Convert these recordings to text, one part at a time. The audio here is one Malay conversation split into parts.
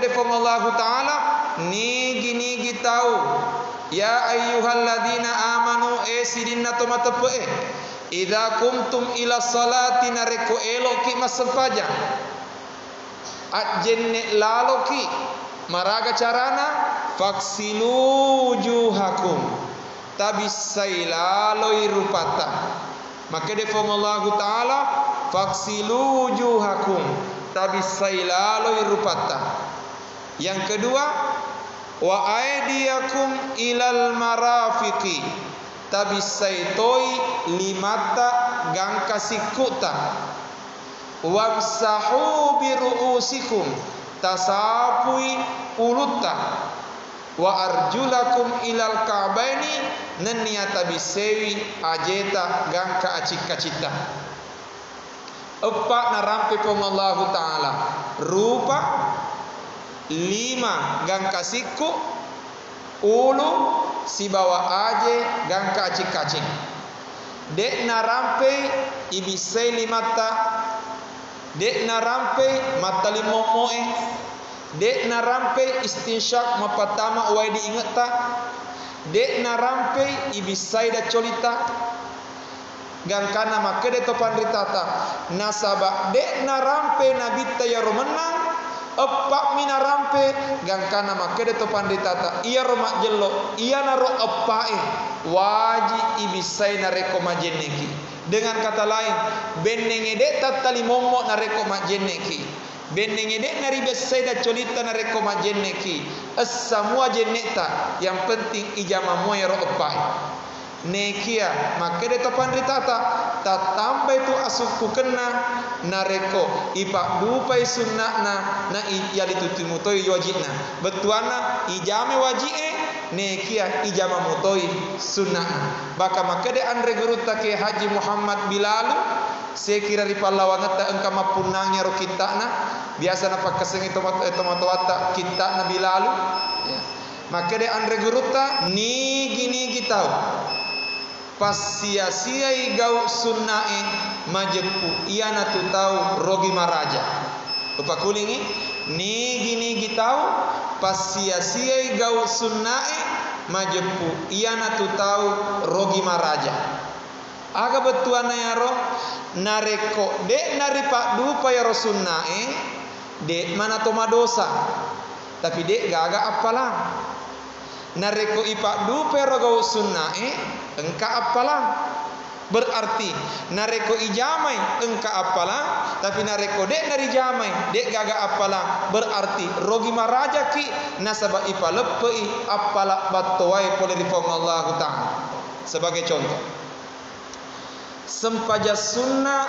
defong Allah Ta'ala nigi tahu ya ayyuhalladzina amanu sidinna tomatepe idza kumtum ila salati nareko eloki masempaja ajenne laloki maraga carana faksilu wujuhakum tabisai laloi rupata maka defong Allah Ta'ala faksilu wujuhakum tabisai laloi rupata. Yang kedua wa aidiyakum ilal marafiqi tabisai toi limata gangka sikuta wamsahu biruusikum tasapui uluta wa arjulakum ilal ka'baini naniata bisewi ajeta gangka acika-cita. Epak narampe pong Allah Ta'ala rupa 5 gangka siku ulu si bawa aje gangka acik-acik dek narampe ibisai limata dek narampe mata limomoe dek narampe istinsyak mapatama uai diingata dek narampe ibisai da colita gangkana makede topan ritata nasaba dek narampe nabita ya romenang epak mina rampe gangkana makede topan ritata iya romak jelo iya naro epae waji ibisai nareko majeneki. Dengan kata lain benengede tatali mommo nareko majeneki benengede naribesai da colita nareko majeneki semua jeneta yang penting ijama moya ro epae nekia makede topan ritata tatambe tu asuku kena nareko ipak dupai sunnahna na iya ditutu mutoi wajibna betuana ijame wajie nekia ijama mutoi sunnahna baka makede andre guruta ke Haji Muhammad Bilal sekira ri pallawangata engka mapunangnya ro kitana biasa na pakaseng tomato wata kitana Bilal ya makede andre guruta nigi tahu pas sia-siai gau sunnae majepu iana tu tahu rogi maraja lupa kulingi nigi tahu pas sia-siai gau sunnae majepu iana tu tahu rogi maraja aga betuana ya roh nareko dek naripak dupa ya ro sunnae dek mana toma dosa tapi dek gaga apalang nareko ipak dupe rogo sunnae engka apalang berarti nareko ijamai engka apalang tapi nareko dek dari jamai dek gaga apalang berarti rogi maraja ki nasaba ipa lepei apala batowai pole difong Allah Ta'ala. Sebagai contoh sempaja sunnah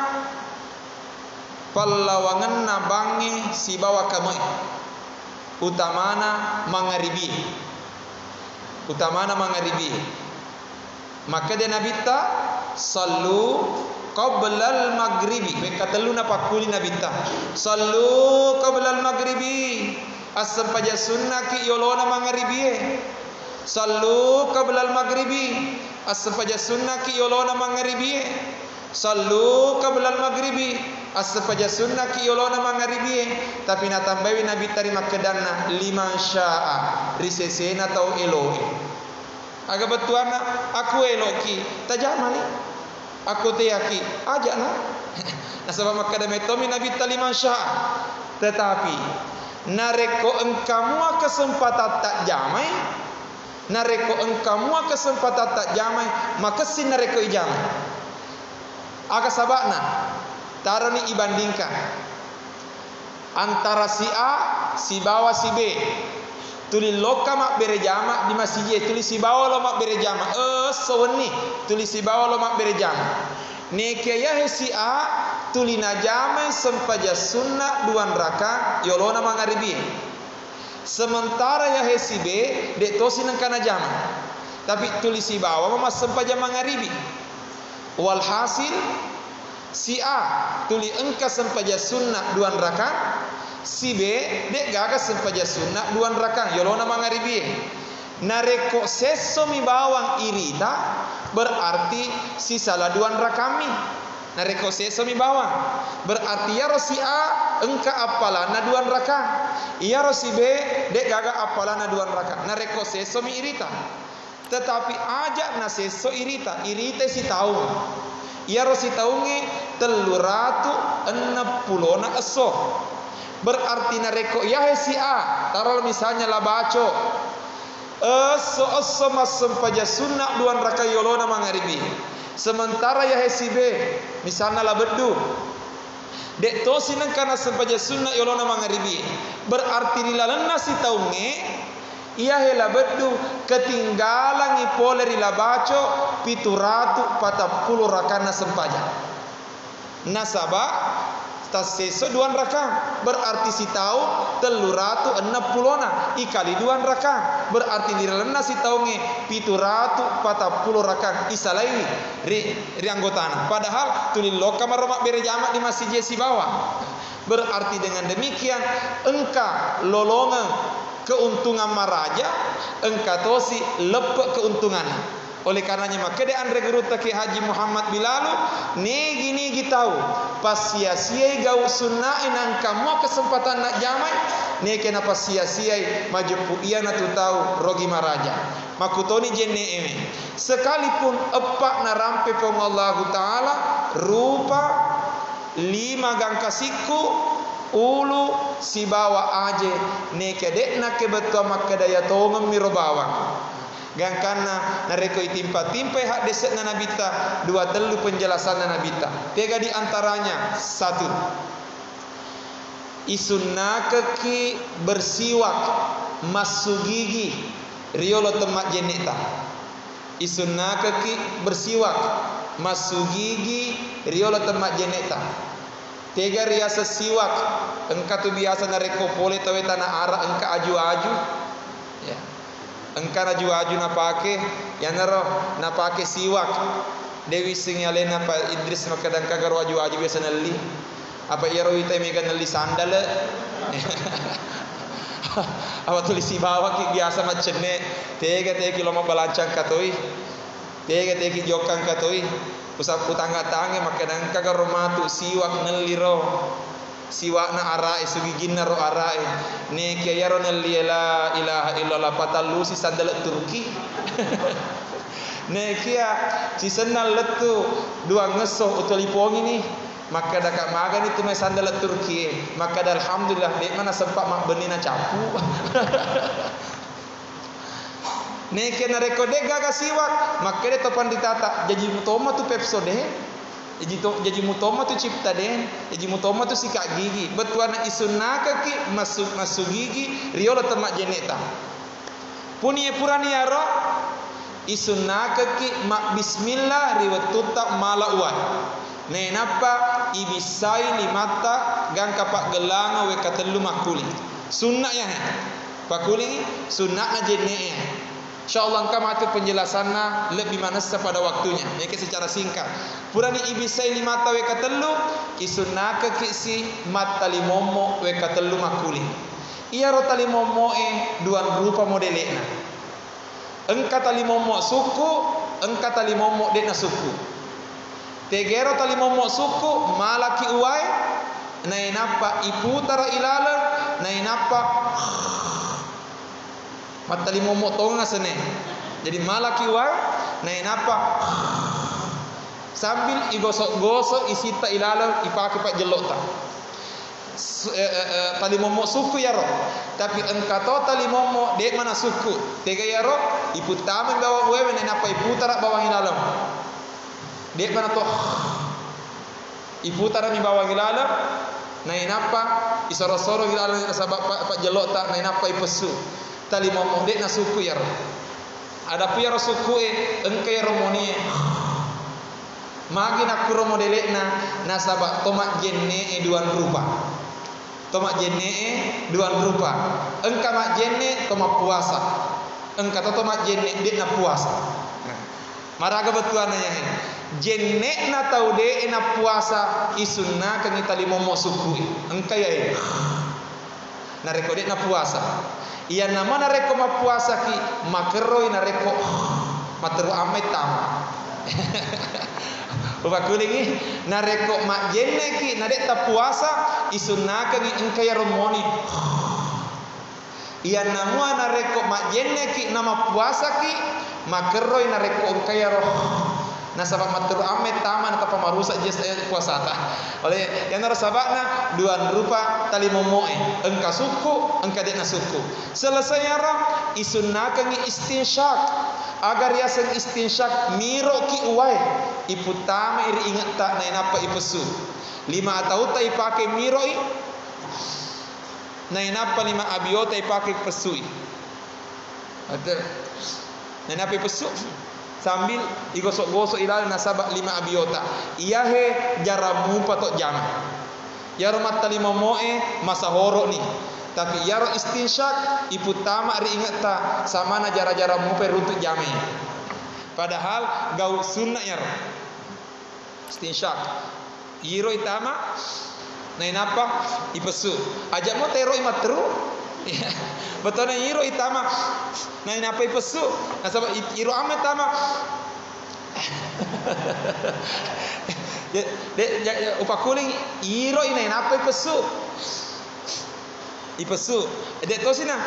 pallawangan nabangi si bawa kamai utamana mangaribi maka dia nabita sallu qablal maghribi bekataluna pakuli nabita sallu qablal maghribi asam paja sunnah ki yolona mangaribi sallu qablal maghribi asam paja sunnah ki yolona mangaribi sallu qablal maghribi aspaja sunnah ki yolona mangaribi tapi natambawi nabi tarima kedanna liman syaa risesena tau eloe aga betuana aku eloki tajamani aku teyaki aja na nasaba makada metomi nabi taliman syaa tetapi nareko engkamu kesempatan tak jamai nareko engkamu kesempatan tak jamai maka sin nareko ijamai aga sabakna tarani ibandingkan antara si A, si bawah, si B. Tuli loka mak berejama di masjid, tuli si bawah lo mak berejama. Seweni tuli si bawah lo mak berejama. Nekaya si A tuli najama sempaja sunnah 2 rakaat yolona mangaribi. Sementara ya si B dek tosi nang kana jama. Tapi tuli si bawah mama sempaja mangaribi. Walhasil si A tuli engka sempaja sunnah 2 rakaat, si B dek gaga sempaja sunnah 2 rakaat yolona mangaribi. Nareko seso mi bawang irita berarti si salah 2 rakami. Nareko seso mi bawang berarti ya si A engka apalana duan raka. Iya rosibe dek gaga apalana duan raka. Nareko seso mi irita. Tetapi ajak na seso irita si tahu. Iya rosi taungi 360 eso. Berarti nareko ya si a. Taruh misalnya lah baco. Eso masem paja sunnah duan raka yolona mangaribi. Sementara ya si b misalnya lah bedu. Dek to sinan kana sempaja sunnah yolona mangaribi. Berarti dilalana si taungi ia hela bedu ketinggalan ipole rila baco 740 rakana sempaja. Nasaba tas seso duan raka berarti si tahu 360 ikali duan raka berarti dilalana si taungi 740 raka isalai ri anggotana. Padahal tulil loka maromak berjamaah di masjid si bawah. Berarti dengan demikian engka lolongan keuntungan maraja, engka tosi lepek keuntungan. Oleh karenanya maka de andre geruta ki Haji Muhammad Bilalu negi tahu pas sia-sia gau sunnah inang kamu kesempatan nak jamai ne kena pas sia-sia maju puia na tu tahu rogi maraja makutoni jenne eme sekalipun epak na rampe pong Allah taala rupa 5 gangka siku ulu si bawa aje ne kedek na kebetua makadaya tongem miro bawang gangkana nareko itimpa-timpa hak deset na nabita 2 penjelasan na nabita 3 di antaranya 1 isunna keki bersiwak masu gigi riolo temak jeneta isunna keki bersiwak masu gigi riolo temak jeneta 3 riasa siwak engka tu biasa nareko pole tawe tanah ara engka aju-aju ya engka aju-aju napake yanaro napake siwak Dewi singyale na pa Idris makadang kagaro aju-aju biasa nali apa iro ita mega nali sandal apa tulis si bawa ki biasa macene 3 kilo balancang katoi 3 jokang katoi usap utang-tange makadang kagaro matu siwak nali ro siwak na arae sugigin na ro arae ne kaya ro nali la ilaha illallah patalu si sandal Turki ne kia si senal letu 2 ngeso utoli pongi ni maka dak magan itu me sandal Turki maka alhamdulillah dek mana sempat mak benina capu ne kena rekode gaga siwak maka de topan ditata jadi mutoma tu pepsode jadi mutoma tu cipta den jadi mutoma tu sikat gigi betuana isunaka ki masuk gigi riola temak jeneta punie purani aro isunaka ki mak bismillah riwatuta mala uai ne napa ibisai limata gang kapak gelanga we katelu makuli sunnah ya pakuli sunnah na jenne insyaallah engkau mati penjelasannya lebih manas pada waktunya ini secara singkat purani ibisai limata we katelu isunaka kisi mata limomo we katelu makuli iya ro talimomo duan rupa modelena engka talimomo suku engka talimomo dekna suku tegero talimomo suku malaki uai nainapa iputara ilala nainapa matali momo tonga sene jadi malaki wa nainapa sambil igosok-gosok isita ilala ipake pak jelota tali momo suku ya ro tapi engkato tali momo dek mana suku tega ya ro iputame bawa wewe nainapa iputara bawang ilala dek mana to iputara mi bawang ilala nainapa isoro-soro ilala sabab pak jelota nainapa ipesu tali momo dek na suku ya ada puyaro suku engke romoni magi nak romo delek na sabak tomak jenne duan rupa tomak jenne duan rupa engka mak jenne tomak puasa engka to tomak jenne dek na puasa maraga betuana yang jenne na tau de na puasa isunna kan tali momo suku engka ya na rekode na puasa iya nama nareko mapuasa ki makeroi nareko materu ame tama Upa kulingi nareko mak jenne ki nadek ta puasa isunaka gi engkaya romoni. Iya namua nareko mak jenne ki nama puasa ki makeroi nareko engkaya roh. Nah sabab matru ame taman ka pamarusa jes puasa ta. Oleh yang nara sabakna duan rupa tali momoe engka suku engka dekna suku. Selesai ara isunaka gi istinsyak agar yasen istinsyak miro ki uai iputama iri ingat tak na napa ipesu 5 atau ta ipake miro i na napa 5 abiota ipake pesui ada na napa ipesu sambil igosok-gosok ilal nasabak 5 abiota iya he jaramu patok jam yaro matali momoe masa horo ni tapi yaro istinsyak iputama ri ingat ta sama na jara-jara mu peruntuk jami padahal gau sunnah yaro istinsyak yiro itama na napa ipesu aja mo tero imatru ya betul na yiro itama na napa ipesu nasabab yiro ame tama upakuling yiro ina napa ipesu ipesu dek to sina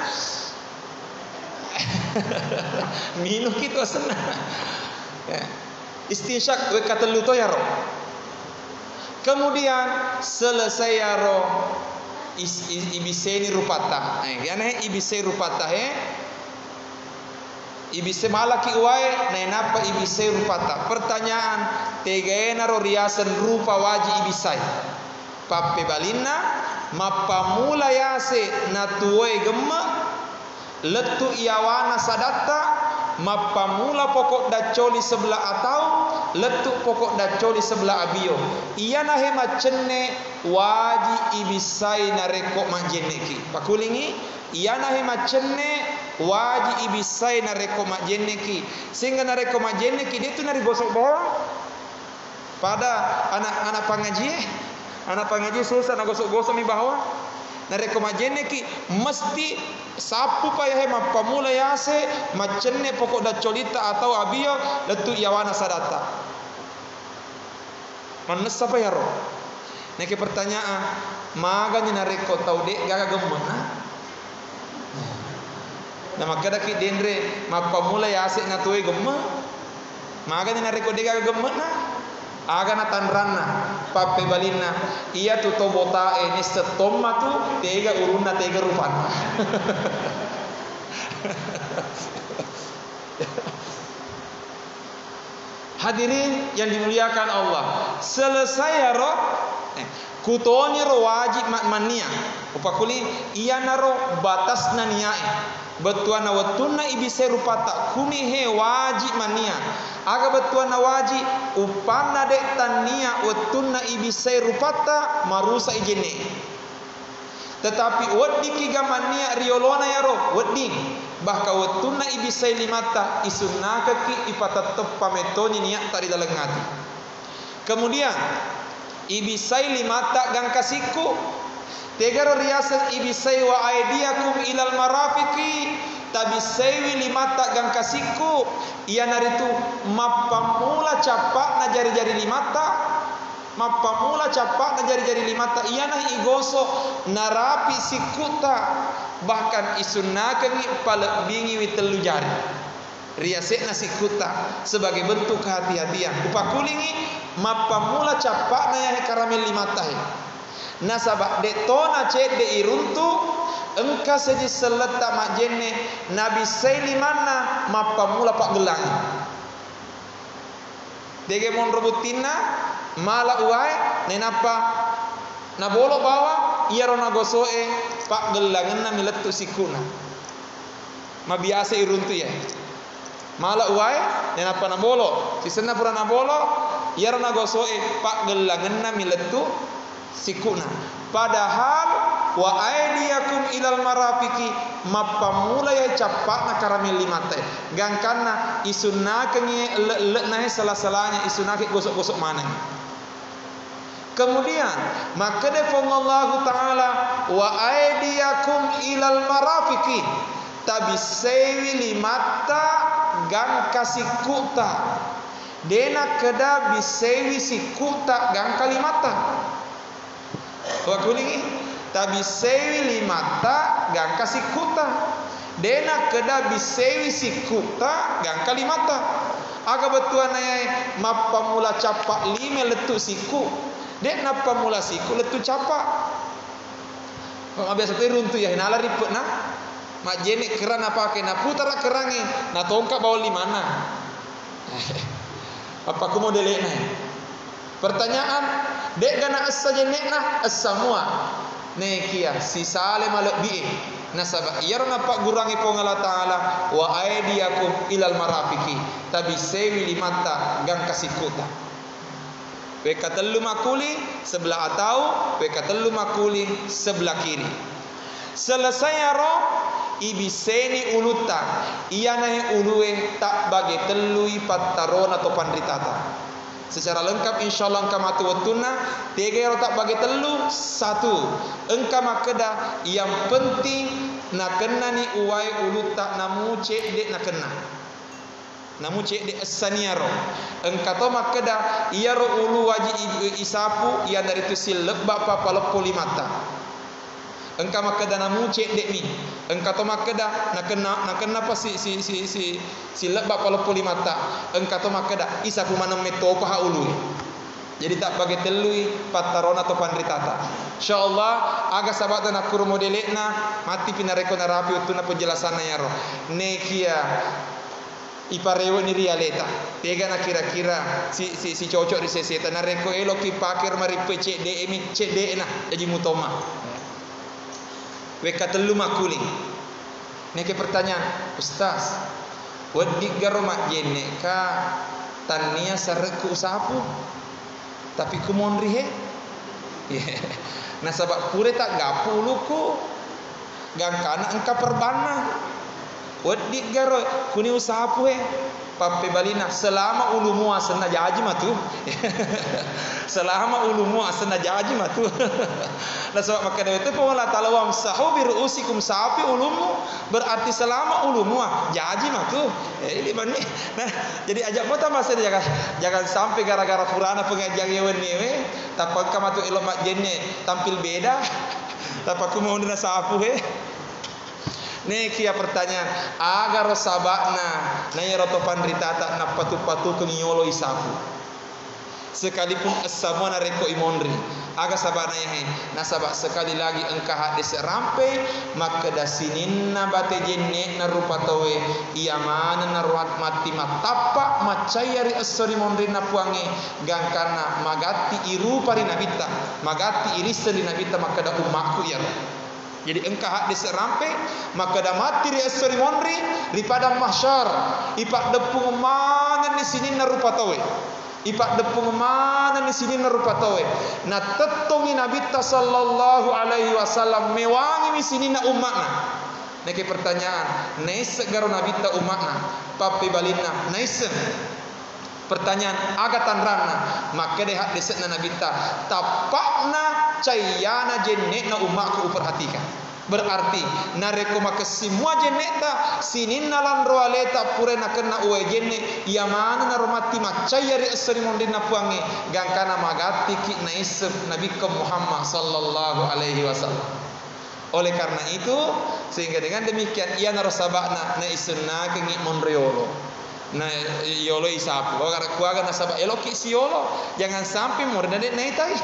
minum gitu asna istinsyak we katelu to yaro kemudian selesai yaro ibiseni rupata yana ibise rupata ibise malaki uai na napa ibise rupata pertanyaan tegaena ro riasan rupa waji ibisai pape balina mapamula yase natuwe gemma letu iawana sadatta mapamula pokok dacoli sebelah atau letu pokok dacoli sebelah abio iyana he macenne waji ibisai nareko majenneki pakulingi iyana he macenne waji ibisai nareko majenneki sehingga nareko majenneki itu nari gosok bawang pada anak-anak pengaji susah na gosok-gosok mi bahwa nareko majenne ki mesti sapu payah mapamula yase macenne pokok da colita atau abio letu yawana sadata manessa pa yaro neke pertanyaan maganya nareko tau dek gaga gemena na makada ki dendre mapamula yase na tuwe gemma maganya nareko dek gaga gemena agana tanranna pape balina iya tu tobota ini setomma tu tega urunna tega rupanna hadirin yang dimuliakan Allah selesai ro kutoni ro wajib mania upakuli iya naro batas naniai betuana watunna ibise rupata kuni he wajib mania aga betuana wajib upana dek tania watunna ibise rupata marusa ijene tetapi waddi kiga mania riolona yaro waddi bahka watunna ibise limata isunaka ki ipata pametoni niat tari dalam ngati kemudian ibisai limata gangkasiku tegaro riasan ibisai wa aidiakum ilal marafiqi tabisai limata gangkasiku iya naritu mapamula capak na jari-jari limata mapamula capak na jari-jari limata iya nah igoso narapi sikuta bahkan isunnakan palek bingi witelu jari riasekna sikuta sebagai bentuk kehati-hatian upakulingi mapamula capak na ya karamel limata nasabak de tona cek de iruntu engka saja seleta majenne nabi sailimana mapamula pak gelang dege mon robutina mala uai nenapa na bolo bawa iya rona gosoe pak gelangan na miletu sikuna mabiasa iruntu ya mala uai nenapa na bolo sisena pura na bolo iya rona gosoe pak gelangan na miletu sikuna padahal wa aidiakum ilal marafiqi mapamula ya capak na karamel limate gangkanna isunna kengi le nahe salah-salahnya isunna ke gosok-gosok mana kemudian maka defongallahu taala wa aidiakum ilal marafiqi tabisewi limata gang kasikuta dena keda bisewi sikuta gang kalimata. Wa kulingi tabi sewi limata gang kasikuta. Dena keda bisewi sikuta gang kalimata. Aga betuan ayai mappa mula capak lima letu siku. Dek napa mula siku letu capak. Kalau biasa tu runtu ya hinala ripet na. Mak jenek keran apa ke na putar kerangi na tongkap bawa di mana. Apa aku mau delek na. Pertanyaan, dek gana asa jenek na asa semua. Nekia si sale malak bi. Nasaba yarna pak gurangi po ngala taala wa aidiakum ilal marafiki tabi sewi limata gang kasikuta. Weka telu makuli sebelah atau weka telu makuli sebelah kiri. Selesai ro ibiseni uluta iana ulue tak bagi telui patarona atau pandritata. Secara lengkap insyaallah engkau mati watuna tiga tak bagi telu satu engkau makeda yang penting nak kena ni uai uluta namu cek dek nak kena namu cek dek asaniaro engkau tu makeda ia ro ulu wajib isapu ia dari tu silek bapa palopoli mata engkau makeda namu cek dek ni engkau tu makeda nak kena apa si lebak kalau puli mata engkau tu makeda isapu mana metopa ha ulu. Jadi tak bagi telui patarona atau pandritata. Insyaallah aga sahabat nak kuru modelekna mati pinareko narapi utuna penjelasanna ya roh. Nekia iparewo ni realita. Tega nak kira-kira si cocok di seseta nareko elok ipakir mari pecek de emi cek de na jadi mutoma. Weka telu makuling. Neke pertanyaan, Ustaz, wadik garo mak jene ka tania sareku sapu. Tapi ku monri he. Nah sabab pure tak gapu luku. Gang kana engka perbana. Wadik garo kuni usahapu he. Pape balina selama ulumu asna jaji matu. Selama ulumu asna jaji matu. Nah sebab maka dari itu Allah Taala wamsahu bi ruusikum sapi ulumu berarti selama ulumu jaji matu. Ini mana? Nah, jadi ajak mota masa jangan sampai gara-gara Qur'an pengajian yewen ni takut kamu tu elok mak jenne tampil beda. Tapi aku mau dina sapu he. Nekia pertanyaan agar sabakna naya roto pandritata na patu-patu kengiolo isapu sekalipun esamua na reko imonri aga sabakna yahe na sabak sekali lagi engkah hadis rampe maka dasinin na bate jenne na rupa towe iamana na ruat mati matapa macayari esori monri na puange gangkana magati iru pari nabita magati irisri nabita maka da umakku ya. Jadi engkau hak diserampe maka dah mati di esori monri di padang mahsyar ipak depung mana di sini narupa tawe ipak depung mana di sini narupa tawe na tetongi Nabi sallallahu alaihi wasallam mewangi di sini na umatna neke pertanyaan naise garo Nabi ta umatna pape balina naise pertanyaan agatan rana maka deh hak desetna Nabi ta tapakna cayana jenekna umatku perhatikan berarti nareko maka semua jenekta sinin nalan roaleta pure na kena uwe jene yamana naromati macayari asri mondina puange gangkana magati ki naisef Nabi Muhammad sallallahu alaihi wasallam. Oleh karena itu sehingga dengan demikian ia narosabakna na isunna kengi monriolo na yolo isapu agar kuaga nasaba eloki si yolo jangan sampai murda de naitai.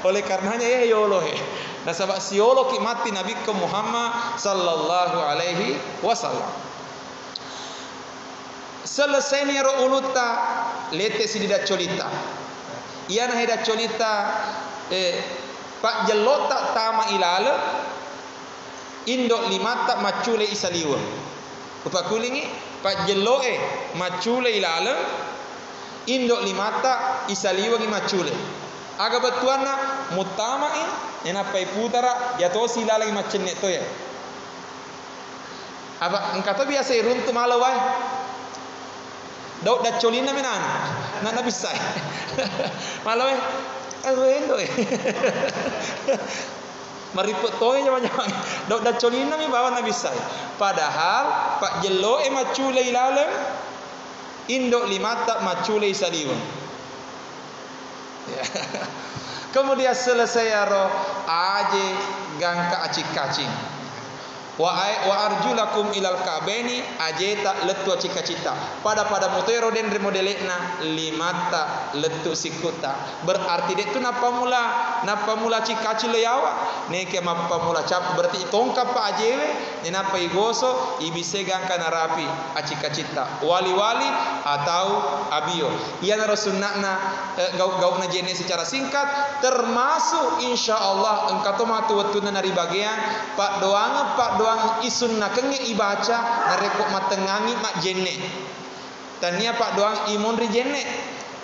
Oleh karenanya ya yolo he nasaba si yolo ki mati Nabi Muhammad sallallahu alaihi wasallam. Selesai ni ro uluta lete si dida colita ia na heda colita pak jelota tama ilala indok limata macule isaliwa upa kulingi pak jeloe macule ilala indok limata isaliwa gi macule aga betuana mutamain ena pai putara ya to silala gi macenne to ya apa engkata biasa iruntu malawai daud da colina menan na bisa malawai endo maripot toy jangan-jangan daud da colina mi bawa na bisa padahal pak jelo macule ilalem indok limata macule saliwang. Ya. Kemudian selesai yaro aje gangka acik kacing. Wa arjulakum ilal kabeni ajeta letu cita-cita pada mutero den remodelekna limata letu sikuta berarti det tu napa mula cikaci leyawa neke mapa mula cap berarti tongkap pa ajewe ne napa igoso ibise gangka narapi acika-cita wali-wali atau abio ia naro sunnahna gauk-gaukna jene secara singkat termasuk insyaallah engkau matu wetuna nari bagian pak doang isun nakenge ibaca narekok matengangi mak jene tania pak doang imun ri jene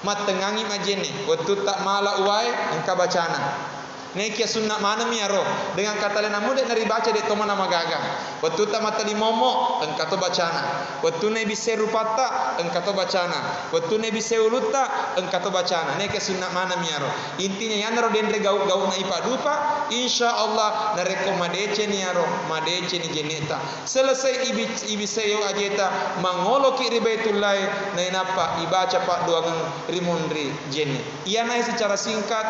matengangi mak jene waktu tak mala uai engka bacana neki sunnah mana miaro dengan kata lain namu dek nari baca dek toma nama gaga waktu tak mata limomo engka to bacana waktu ne bise rupata engka to bacana waktu ne bise uluta engka to bacana neki sunnah mana miaro intinya yang naro dendre gauk-gauk na ipa dupa insyaallah nareko madece niaro madece ni jeneta selesai ibise yo ajeta mangoloki ribaitullah na inapa ibaca pak doang rimonri jene ia naik secara singkat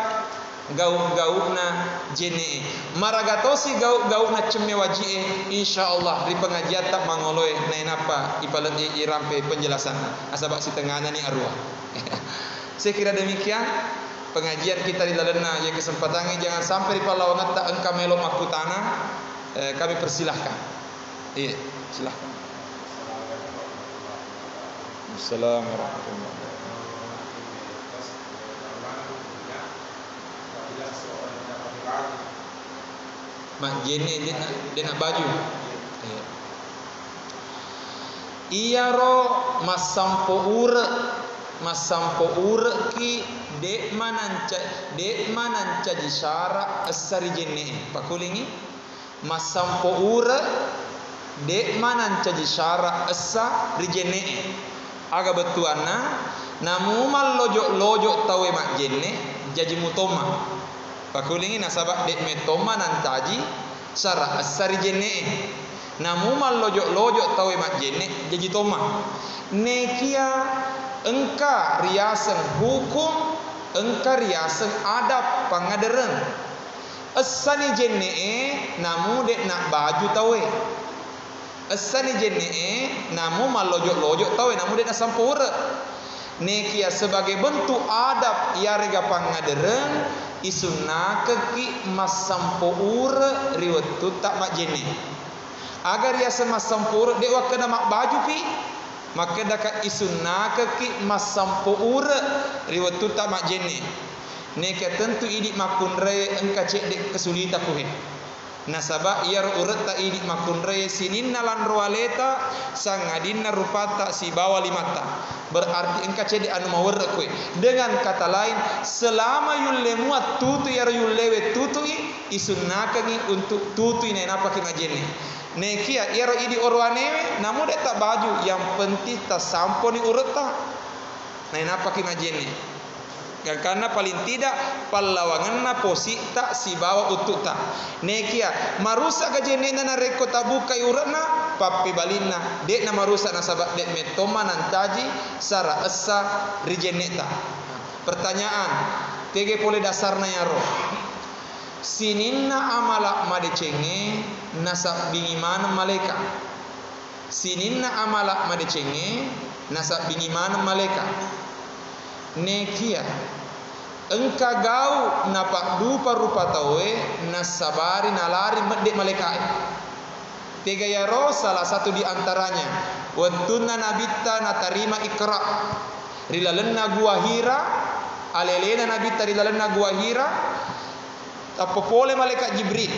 gauk-gaukna jene maragatosi gauk-gaukna cemme wajie insyaallah ri pengajian tak mangoloe na napa ipalet irampe penjelasan asabak si tengahnya ni arwah. Saya kira demikian pengajian kita di dalamnya yang kesempatannya jangan sampai palawangan tak engkau melo makutana kami persilahkan. Iya, silahkan. Assalamualaikum warahmatullahi wabarakatuh. Mak jene dia nak baju. Iya ro masampo ure ki dek mananca jisara asari jene pakulingi masampo ure dek mananca jisara asa rijene aga betuana namu mal lojok tawe mak jene jaji mutoma pakulingi nasabak dek metoma nantaji sara asari jene namu mal lojok tawe mak jene jaji toma nekia engka riasan hukum engka riasan adab pangaderen asani jene namu dek nak baju tawe asani jene namu mal lojok tawe namu dek nak sampura nekia sebagai bentuk adab ia rega pangaderen isunna keki masampo ure riwatu tak mak jene agar ia semasampur dek wakana mak baju pi maka dakat isunna keki masampo ure riwatu tak mak jene neka tentu idik makun re engka cek dek kesulitan kuhe nasaba ia urut tak idik makun re sininna lan roaleta sangadinna rupata si bawa limata berarti engka cek dek anu mawar kue dengan kata lain selama yulle muat tutu ya yulewe tutui isunna keki untuk tutui na apa ke majene nekia ia idi orwanewe namu dek tak baju yang penting tak sampo ni urut tak na apa ke majene karena paling tidak palawanganna posi tak si bawa utuk tak nekia marusak kajene na reko tabuka urana papi balinna dek na marusak nasabak dek metoma nantaji sara essa rijeneta. Pertanyaan tege pole dasarna ya roh sininna amalak madecenge nasab bingiman malaikat sininna amalak madecenge nasab bingiman malaikat nekia engka gau napak dupa rupa tawe nasabari nalari medek malaikat tiga ya roh salah satu di antaranya watunna nabita natarima ikra rilalenna gua hira alelena nabita rilalenna gua hira tapopole malaikat Jibril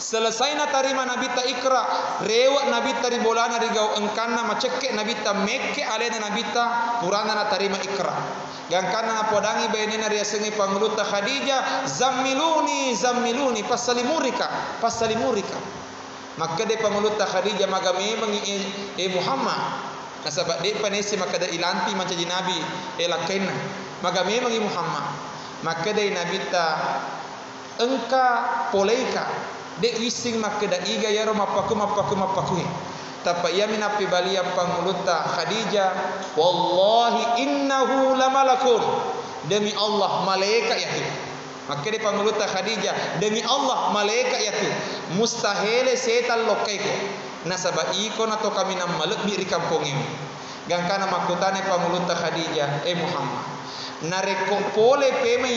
selesai na tarima nabita ikra rewat nabita ribolana rigau engkana macekek nabita mekke alena nabita purana na tarima ikra gangkana na podangi bayenena riasengi panguluta Khadijah zammiluni pasalimurika maka de panguluta Khadijah maga memang Muhammad nasabak de panesi maka da ilanti mancaji nabi elakena maga memang Muhammad maka de nabita engka poleika dek wising maka da iga yaro mapaku Tapa ia minapi balia panguluta Khadijah, wallahi innahu lamalakun, demi Allah malaikat itu. Maka dia panguluta Khadijah, demi Allah malaikat itu. Mustahil setan lokaiku. Nasaba iko na to kami na maluk di kampung ini. Gangkana makutane panguluta Khadijah, Muhammad. Nareko pole peme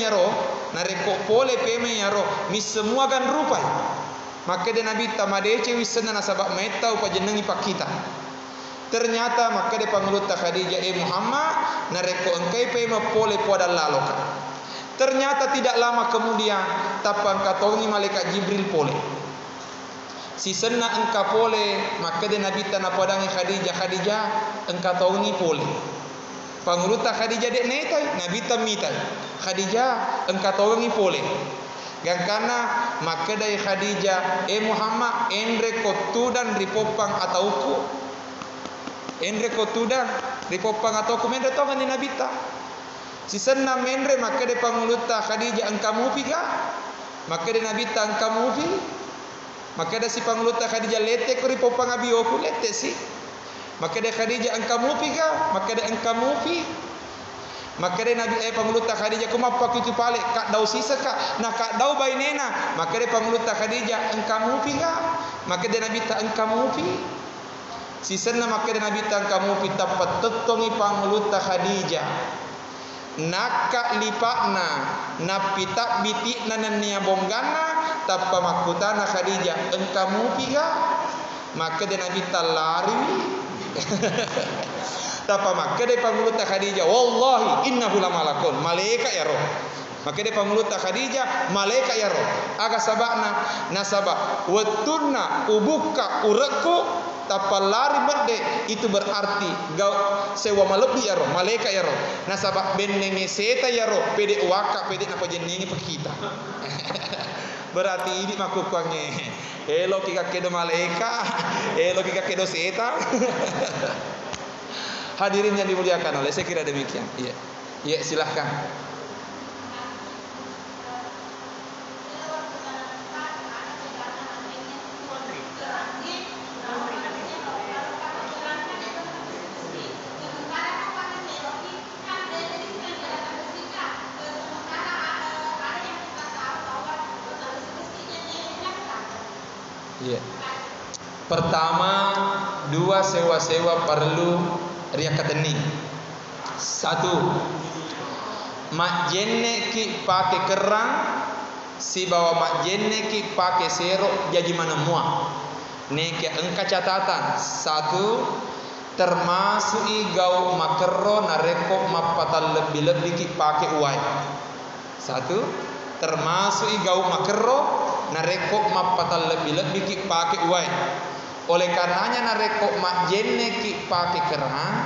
yaro, mi semua gan rupai. Maka dia Nabi tamadece wisana nasabak meta upajenengi pakita. Ternyata maka dia panguluta Khadijah, Muhammad, nareko engkai pe mapole pada laloka. Ternyata tidak lama kemudian tapang katongi malaikat Jibril pole. Si senna engka pole, maka dia Nabi tanah padangi Khadijah, engka tongi pole. Panguluta Khadijah dek netai, Nabi tamitai. Khadijah engka tongi pole. Gangkana maka dari Khadijah, Muhammad, endre kotudan ripopang atauku, endre kotudan ripopang atauku, mendre tongan ni Nabi ta. Si senna mendre maka dari panguluta Khadijah engkamu piga, maka dari Nabi ta engkamu pi, maka dari si panguluta Khadijah lete ko ripopang abioku lete si, maka dari Khadijah engkamu piga, maka dari engkamu pi. Maka dia Nabi panguluta Khadijah kumapa kitu pale kak dau sisa kak nah kak dau bainena, maka dia panguluta Khadijah engkamu pi ga, maka dia Nabi ta engkamu pi sisena, maka dia Nabi ta engkamu pi tapat tetongi panguluta Khadijah nakak lipakna napita bitikna nania bonggana tappa makutana Khadijah engkamu pi ga, maka dia Nabi ta lari. Tapa maka dia panguluta Khadijah, wallahi innahu lamalakun, malaikat ya roh. Maka dia panguluta Khadijah, malaikat ya roh. Aga sabakna nasaba watunna ubuka urekku tapa lari berde, itu berarti gau sewa malebi ya roh, malaikat ya roh. Nasaba benenge seta ya roh, pede waka pede napa jenenge pakita. Berarti ini makukuangnya. Elo kika kedo malaikat, elo kika kedo seta. Hadirin yang dimuliakan oleh, saya kira demikian. Iya, iya silahkan. Iya. Pertama, dua sewa-sewa perlu riakateni. Satu, mak jenne ki pake kerang, si bawa mak jenne ki pake sero jadi mana mua. Neke engka catatan. Satu, termasuk igau makero nareko mapatal lebih-lebih ki pake uai. Satu, termasuk igau makero nareko mapatal lebih-lebih ki pake uai. Oleh karenanya nareko mak jenne ki pake kerang,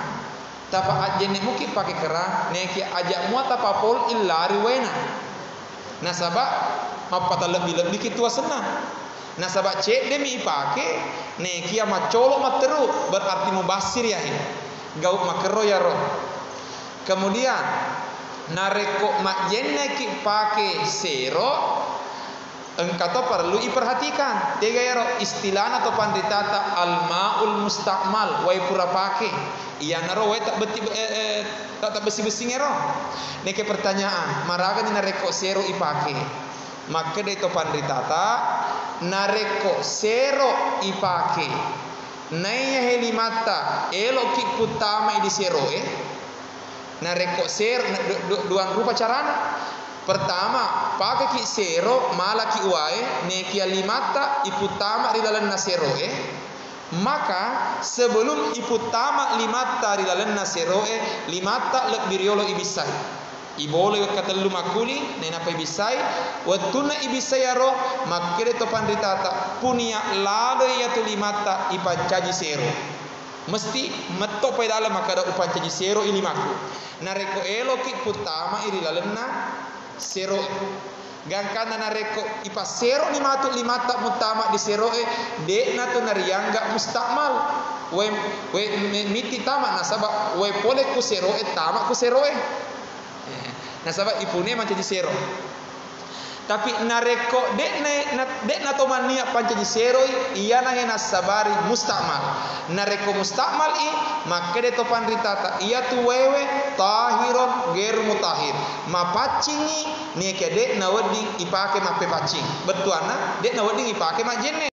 tapa jenne muki pake kerang, neki ajak mua tapa pol illari wena. Nasaba mapata lebih ki tua senang. Nasaba cek demi pake, neki ama colok materu berarti mubasir ya ini. Gau makero ya roh. Kemudian nareko mak jenne ki pake sero, engkau perlu diperhatikan. Tiga ya istilah atau panditata al-maul mustakmal, wai pura pake. Iya naro wai tak beti tak besi-besi ngero. Neke pertanyaan, maraga ni nareko sero ipake. Maka itu panditata nareko sero ipake. Naya helimata elo ki putama di sero nareko sero dua rupa carana. Pertama, pakai ki sero mala ki uai neki limata iputama di dalam nasero maka sebelum iputama limata di dalam nasero limata lek biriolo ibisai ibole katelu makuli nena pa ibisai watuna ibisai ro makire to pandritata punia lado ya tu limata ipancaji sero mesti metto pa dalam makada upancaji sero ilimaku nareko elo ki putama iri dalamna sero gangkana nareko ipa sero limata mutama di sero de na to narianga mustakmal we miti tama nasaba we pole ku sero tama ku sero nasaba ipune macam di sero. Tapi nareko dek na to mania panca diseroi iya na sabari mustamal. Nareko mustamal maka de to pandritata iya tu wewe tahiron ger mutahir. Ma pacingi ni ke dek na wedding ipake ma pe pacing. Betuana dek na wedding ipake ma jenne.